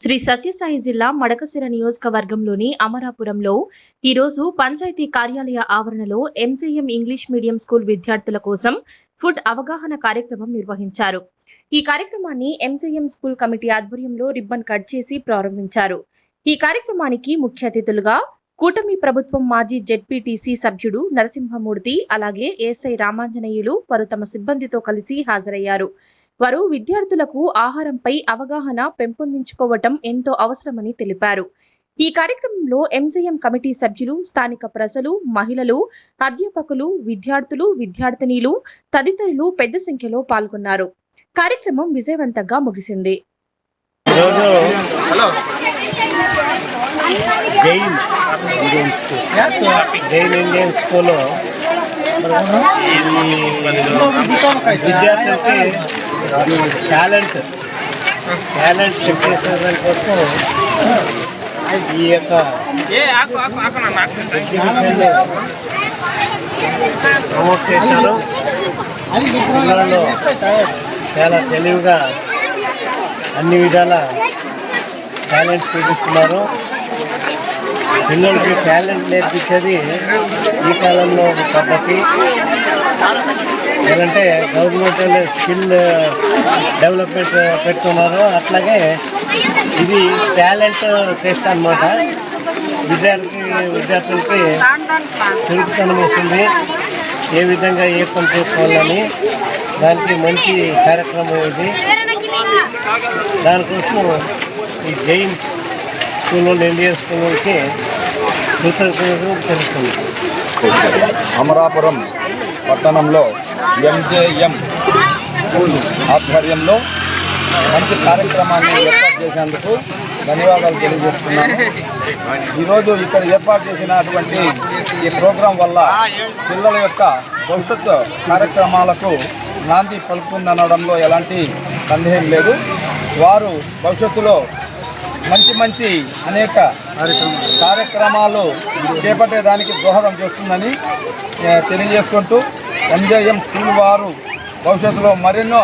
శ్రీ సత్యసాయి జిల్లా మడకశిర నియోజకవర్గంలోని అమరాపురంలో ఈరోజు పంచాయతీ కార్యాలయ ఆవరణలో ఎంజేఎం ఇంగ్లీష్ మీడియం స్కూల్ విద్యార్థుల కోసం ఫుడ్ అవగాహన కార్యక్రమం నిర్వహించారు. ఈ కార్యక్రమాన్ని ఎంజేఎం స్కూల్ కమిటీ ఆధ్వర్యంలో రిబ్బన్ కట్ చేసి ప్రారంభించారు. ఈ కార్యక్రమానికి ముఖ్య అతిథులుగా కూటమి ప్రభుత్వం మాజీ జెడ్పీటీసీ సభ్యుడు నరసింహమూర్తి, అలాగే ఏఎస్ఐ రామాంజనేయులు వారు తమ సిబ్బందితో కలిసి హాజరయ్యారు. వారు విద్యార్థులకు ఆహారంపై అవగాహన పెంపొందించుకోవటం ఎంతో అవసరమని తెలిపారు. ఈ కార్యక్రమంలో ఎంజేఎం కమిటీ సభ్యులు, స్థానిక ప్రజలు, మహిళలు, అధ్యాపకులు, విద్యార్థులు, విద్యార్థినీలు తదితరులు పెద్ద సంఖ్యలో పాల్గొన్నారు. కార్యక్రమం విజయవంతంగా ముగిసింది. టాలెంట్ చెప్పేసరి కోసం ఈ యొక్క ప్రమోట్ చేశారు. పిల్లలలో చాలా తెలివిగా అన్ని విధాల టాలెంట్ చూపిస్తున్నారు. పిల్లలకి టాలెంట్ నేర్పించేది ఈ కాలంలో ఒక పద్ధతి. ఏంటంటే గవర్నమెంట్ స్కిల్ డెవలప్మెంట్ పెడుతున్నారు. అట్లాగే ఇది టాలెంట్ టెస్ట్ అన్నమాట. విద్యార్థులకి చురుకుతనం వస్తుంది, ఏ విధంగా ఏ పని చేసుకోవాలని. దానికి మంచి కార్యక్రమం ఇది. దానికోసం ఈ జైన్ స్కూల్ నుండి ఇండియన్ స్కూల్ నుంచి కృతజ్ఞతలు తెలుస్తుంది. అమరాపురం పట్టణంలో ఎంజేఎం స్కూల్ ఆధ్వర్యంలో మంచి కార్యక్రమాన్ని ఏర్పాటు చేసేందుకు ధన్యవాదాలు తెలియజేస్తున్నాను. ఈరోజు ఇక్కడ ఏర్పాటు చేసినటువంటి ఈ ప్రోగ్రాం వల్ల పిల్లల యొక్క భవిష్యత్తు కార్యక్రమాలకు నాంది పలుకుతుందనడంలో ఎలాంటి సందేహం లేదు. వారు భవిష్యత్తులో మంచి అనేక కార్యక్రమాలు చేపట్టేదానికి దోహదం చేస్తుందని తెలియజేసుకుంటూ ఎంజేఎం స్కూల్ వారు భవిష్యత్తులో మరెన్నో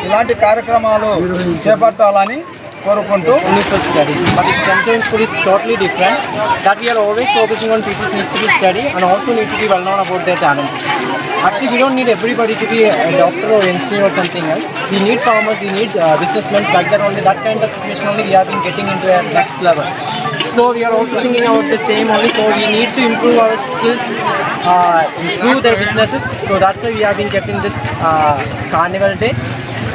ఇలాంటి కార్యక్రమాలు చేపట్టాలని కోరుకుంటూ but MJM school is totally different, that we are always focusing on people need to be study and also need to be well known about their talent. Actually, we don't need everybody to be a doctor or engineer or something else. We need farmers, we need businessmen, like that only. That kind of situation only we have been getting into a next level. So we are also thinking about the same only. So we need to improve our skills, improve their businesses. So that's why we have been getting this carnival day,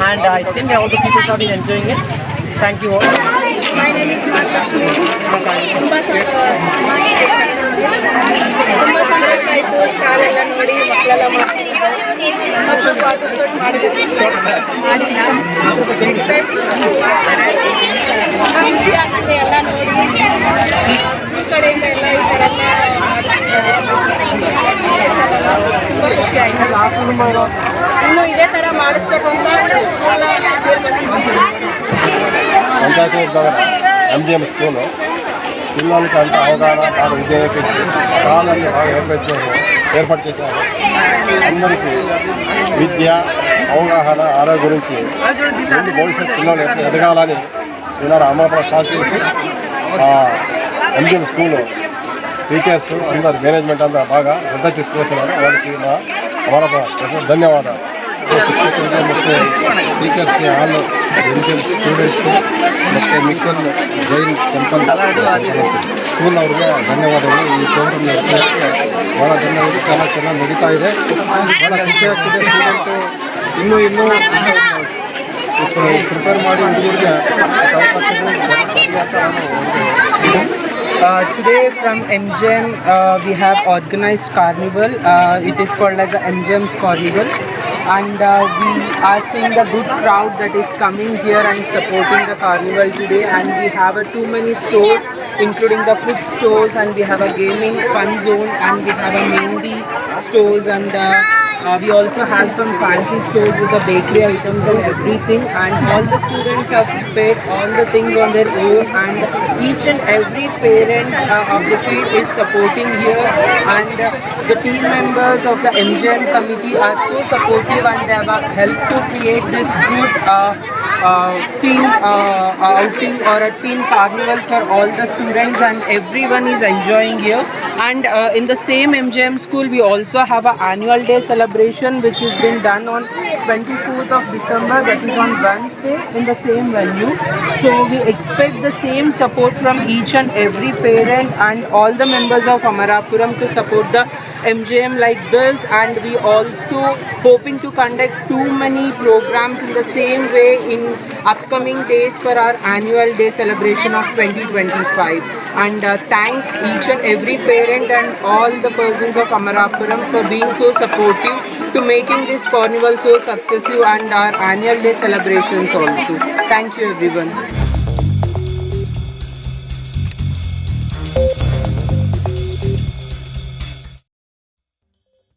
and I think all the people have been enjoying it. Thank you all. My name is Mahalakshmi. ತುಂಬಾ ಸಂತೋಷ ಆಯಿತು. Stall ಎಲ್ಲ ನೋಡಿ ಮಕ್ಕಳೆಲ್ಲ ಮಕ್ಕಳು participate ಮಾಡಿದ್ರು. Next time ಖುಷಿ ಆಗ್ತದೆ ಎಲ್ಲ ನೋಡಿ. ಸ್ಕೂಲ್ ಕಡೆಯಿಂದ ಎಲ್ಲ ಈ ಥರ ತುಂಬ ಖುಷಿ ಆಯಿತು. ಇನ್ನು ಇದೇ ಥರ ಮಾಡಿಸ್ಬೇಕು ಅಂತ ಸ್ಕೂಲ್ನ పంచాయతీ ఎంజిఎం స్కూలు పిల్లలకి అంత అవగాహన బాగా విద్య నేర్పించి కాలాన్ని బాగా ఏర్పాటు చేశారు. అందరికీ విద్య, అవగాహన, ఆరోగ్యం గురించి ముందు భవిష్యత్తు పిల్లలు ఎదగాలని ఈనాడు అమరాపురం స్టార్ట్ చేసి ఎంజిఎం స్కూలు టీచర్స్ అందరు మేనేజ్మెంట్ అంతా బాగా శ్రద్ధ చేస్తున్నారు. వాళ్ళకి అమరాపురం ధన్యవాదాలు. టీచర్స్ వాళ్ళు ಇಂಡಿಯನ್ ಸ್ಟೂಡೆಂಟ್ಸ್ಗೆ ಮತ್ತು ಮಿಕ್ಕಲ್ ಜೈನ್ ಟೆಂಪಲ್ ಸ್ಕೂಲ್ ಅವ್ರಿಗೆ ಧನ್ಯವಾದಗಳು. ಈ ಪ್ರೋಗ್ರಾಮ್ ನಡೆಸೋಕ್ಕೆ ಭಾಳ ಧನ್ಯವಾದ. చాలా ಚೆನ್ನಾಗಿ ನಡೀತಾ ಇದೆ. ಭಾಳ ಖುಷಿ ಆಗ್ತಿದೆ. ಸ್ಟೂಡೆಂಟು ಇನ್ನೂ ಪ್ರಿಪೇರ್ ಮಾಡಿ ಹುಡುಗರಿಗೆ Today from MGM we have organized carnival. It is called as a MGM's carnival, and we are seeing the good crowd that is coming here and supporting the carnival today. And we have too many stores, including the food stores, and we have a gaming fun zone, and we have a mehndi stores, and we also have some fancy stores with the bakery items and everything. And all the students have prepared all the things on their own, and each and every parent of the kid is supporting here. And the team members of the MGM committee are so supportive, and they have helped to create this good team outing or a team carnival for all the students, and everyone is enjoying here. And in the same MJM school, we also have an annual day celebration which has been done on 24th of December, that is on Wednesday, in the same venue. So we expect the same support from each and every parent and all the members of Amarapuram to support the MJM like this, and we also hoping to conduct too many programs in the same way in upcoming days for our annual day celebration of 2025. And thank each and every parent and all the persons of Amarapuram for being so supportive to making this carnival so successful and our annual day celebrations also. Thank you everyone.